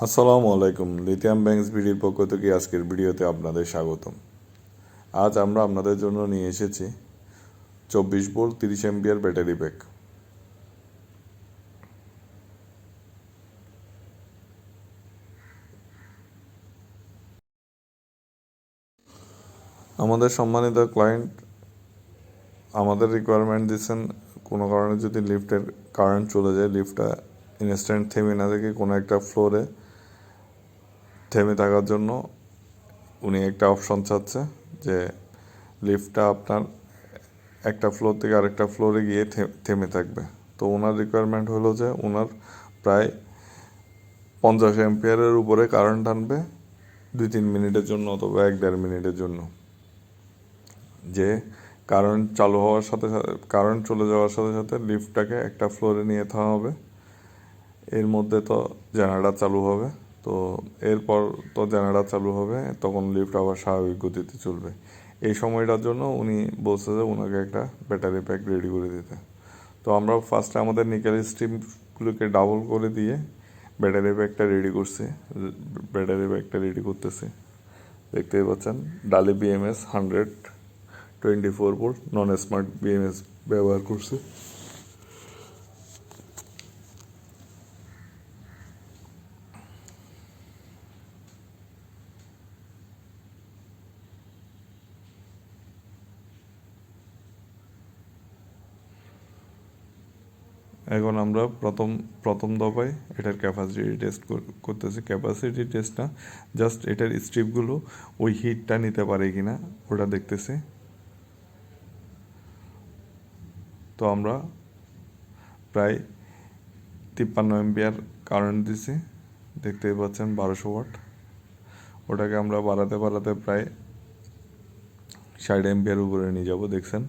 আসসালামু আলাইকুম। Lithium banks বিডির পক্ষ থেকে আজকের ভিডিওতে আপনাদের স্বাগতম। আজ আমরা আপনাদের জন্য নিয়ে এসেছি 24 ভোল্ট 30 অ্যাম্পিয়ার ব্যাটারি ব্যাক। আমাদের সম্মানিত ক্লায়েন্ট আমাদের রিকোয়ারমেন্ট দিচ্ছেন, কোনো কারণে যদি লিফটের কারেন্ট চলে যায়, লিফটটা ইনস্ট্যান্ট থেমে না থেকে কোনো একটা ফ্লোরে থেমে থাকার জন্য উনি একটা অপশন চাচ্ছে যে লিফটটা আপনার একটা ফ্লোর থেকে আরেকটা ফ্লোরে গিয়ে থেমে থাকবে। তো ওনার রিকোয়ারমেন্ট হলো যে ওনার প্রায় 50 অ্যাম্পিয়ারের উপরে কারেন্ট আনবে 2-3 মিনিটের জন্য অথবা 1-1.5 মিনিটের জন্য। যে কারেন্ট চালু হওয়ার সাথে সাথে, কারেন্ট চলে যাওয়ার সাথে সাথে লিফটটাকে একটা ফ্লোরে নিয়ে যেতে হবে। এর মধ্যে তো জেনারেটর চালু হবে, তো এরপর তো জেনারেটর চালু হবে, তখন লিফট আবার স্বাভাবিক গতিতে চলবে। এই সময়টার জন্য উনি বলছে যে ওনাকে একটা ব্যাটারি প্যাক রেডি করে দিতে। তো আমরা ফার্স্টে আমাদের নিকেল স্ট্রিপগুলোকে ডাবল করে দিয়ে ব্যাটারি ব্যাগটা রেডি করছি। ব্যাটারি ব্যাগটা রেডি করতেছি, দেখতেই পাচ্ছেন। ডালি BMS 124 ভোল্ট নন স্মার্ট BMS ব্যবহার করছি। এখন আমরা প্রথম দফায় এটার ক্যাপাসিটি টেস্ট করতেছি। ক্যাপাসিটি টেস্ট না, জাস্ট এটার স্ট্রিপগুলো ওই হিটটা নিতে পারে কিনা ওটা দেখতেছি। তো আমরা প্রায় 53 অ্যাম্পিয়ার কারেন্ট দিছি, দেখতেই পাচ্ছেন 1200 ওয়াট। ওটাকে আমরা বাড়াতে বাড়াতে প্রায় 60 অ্যাম্পিয়ার উপরে নিয়ে যাব, দেখছেন।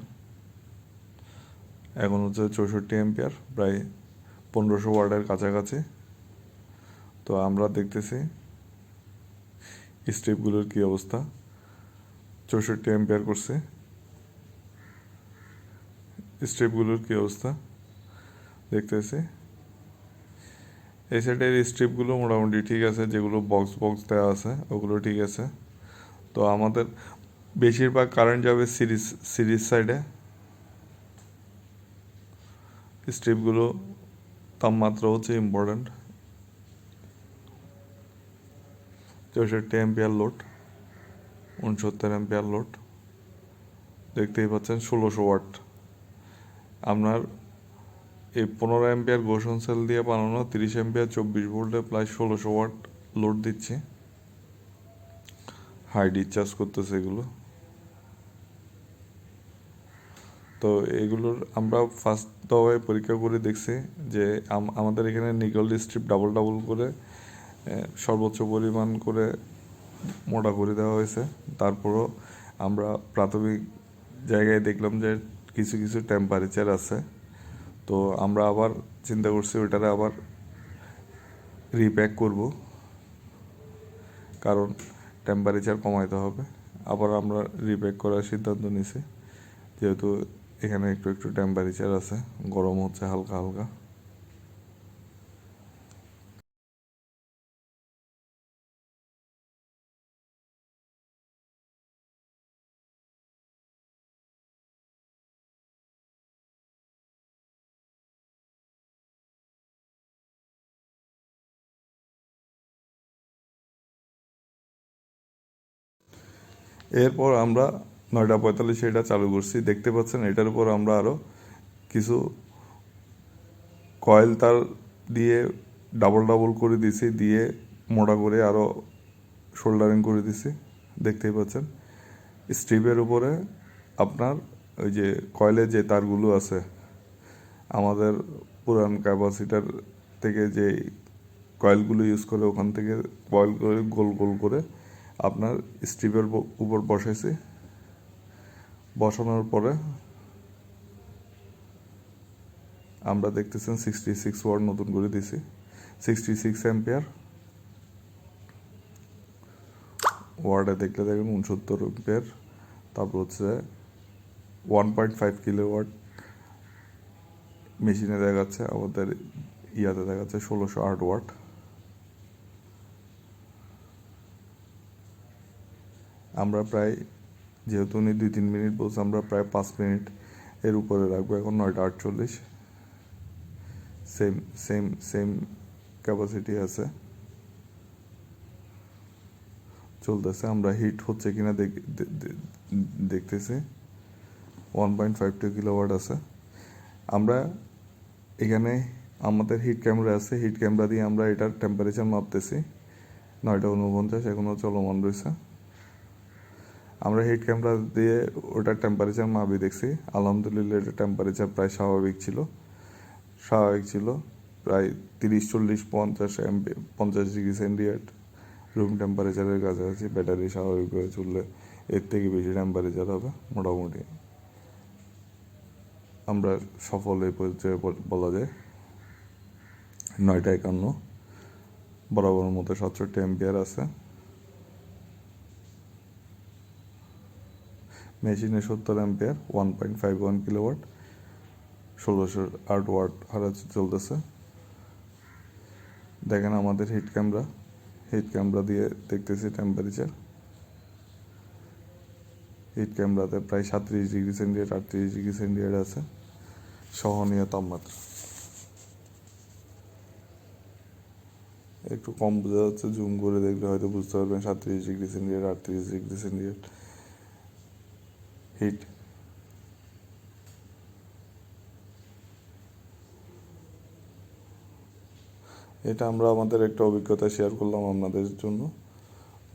এখন হচ্ছে 64 অ্যাম্পিয়ার, প্রায় 1500 ওয়াটের কাছাকাছি। তো আমরা দেখতেছি স্ট্রিপগুলোর কী অবস্থা। 64 অ্যাম্পিয়ার করছে, স্ট্রিপগুলোর কী অবস্থা দেখতেছি। এই সাইডের স্ট্রিপগুলো মোটামুটি ঠিক আছে, যেগুলো বক্স বক্স দেওয়া আছে ওগুলো ঠিক আছে। তো আমাদের বেশিরভাগ কারেন্ট যাবে সিরিজ সাইডে। স্ট্রিপগুলো তাপমাত্রা হচ্ছে important. 64 ampere load, 69 ampere load, দেখতেই পাচ্ছেন। 1600 ওয়াট আপনার এই 15 অ্যাম্পিয়ার গোসন সেল দিয়ে বানানো 30 অ্যাম্পিয়ার 24 ভোল্টে প্রায় 1600 ওয়াট লোড দিচ্ছে। হাই ডিসচার্জ করতেছে এগুলো। তো এগুলোর আমরা ফার্স্ট দফায় পরীক্ষা করে দেখছি যে আমাদের এখানে নিকেল স্ট্রিপ ডাবল ডাবল করে সর্বোচ্চ পরিমাণ করে মোটা করে দেওয়া হয়েছে। তারপরও আমরা প্রাথমিক জায়গায় দেখলাম যে কিছু কিছু টেম্পারেচার আছে। তো আমরা আবার চিন্তা করছি ওইটারে আবার রিপ্যাক করব, কারণ টেম্পারেচার কমাইতে হবে। আবার আমরা রিপ্যাক করার সিদ্ধান্ত নিছি, যেহেতু এখানে একটু একটু টেম্পারেচার আছে, গরম হচ্ছে হালকা হালকা। এরপর আমরা 9:45 এটা চালু করছি, দেখতে পাচ্ছেন। এটার উপর আমরা আরও কিছু কয়েল তার দিয়ে ডাবল ডাবল করে দিছি, দিয়ে মোটা করে আরও শোল্ডারিং করে দিছি, দেখতেই পাচ্ছেন। স্ট্রিপের উপরে আপনার ওই যে কয়েলের যে তারগুলো আছে, আমাদের পুরান ক্যাপাসিটার থেকে যে কয়েলগুলো ইউজ করে ওখান থেকে কয়েল করে গোল গোল করে আপনার স্ট্রিপের উপর বসাইছি। বসানোর পরে আমরা দেখতেছেন 66 ওয়াট নতুন করে দিছি, 66 অ্যাম্পিয়ার ওয়ার্ডে দেখলে দেখেন 69 অ্যাম্পিয়ার। তারপর হচ্ছে 1.5 কিলোওয়াট মেশিনে দেখাচ্ছে, আমাদের ইয়াতে দেখাচ্ছে 1608 ওয়াট। আমরা প্রায়, যেহেতু উনি 2-3 মিনিট বলছে, আমরা প্রায় 5 মিনিট এর উপরে রাখবো। এখন 9:48, সেম সেম সেম ক্যাপাসিটি আছে, চলতেছে। আমরা হিট হচ্ছে কিনা দেখতেছি। 1.52 কিলোওয়াট আছে। আমরা এখানে আমাদের হিট ক্যামেরা আছে, হিট ক্যামেরা দিয়ে আমরা এটার টেম্পারেচার মাপতেছি। 9:49 এখনও চলমান রয়েছে। আমরা হিট ক্যামেরা দিয়ে ওটার টেম্পারেচার মাপি দেখছি। আলহামদুলিল্লাহ এটার টেম্পারেচার প্রায় স্বাভাবিক ছিল প্রায় 30, 40, 50 ডিগ্রি সেন্টিগ্রেড রুম টেম্পারেচারের কাছাকাছি। ব্যাটারি স্বাভাবিকভাবে চললে এর থেকে বেশি টেম্পারেচার হবে মোটামুটি। আমরা সফল এই পর্যায়ে বলা যায়। 9:51 বরাবর মতো 67 অ্যাম্পিয়ার আছে। মেশিনে 70 অ্যাম্পিয়ার, 1.51 কিলোওয়াট, 1608 ওয়াট হারে চলতেছে। দেখেন আমাদের হিট ক্যামেরা দিয়ে দেখতেছি টেম্পারেচার। হিট ক্যামেরাতে প্রায় 37 ডিগ্রি সেন্টিগ্রেড, 38 ডিগ্রি সেন্টিগ্রেড আছে সহনীয় তাপমাত্রা। একটু কম বোঝা যাচ্ছে, জুম করে দেখলে হয়তো বুঝতে পারবেন। 37 degree centigrade, 38 degree centigrade heat. এটা আমরা আমাদের একটা অভিজ্ঞতা শেয়ার করলাম আপনাদের জন্য,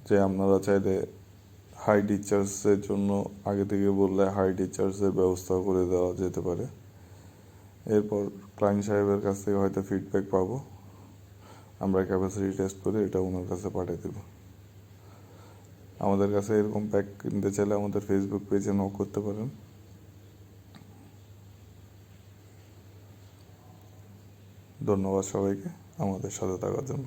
যে আপনারা চাইলে হাই ডিসচার্জের জন্য আগে থেকে বললে হাই ডিসচার্জের ব্যবস্থা করে দেওয়া যেতে পারে। এরপর ক্লায়েন্ট সাহেবের কাছ থেকে হয়তো ফিডব্যাক পাবো, আমরা ক্যাপাসিটি টেস্ট করে এটা ওনার কাছে পাঠিয়ে দেব। আমাদের কাছে এরকম প্যাক কিনতে চাইলে আমাদের ফেসবুক পেজে নক করতে পারেন। ধন্যবাদ সবাইকে আমাদের সাথে থাকার জন্য।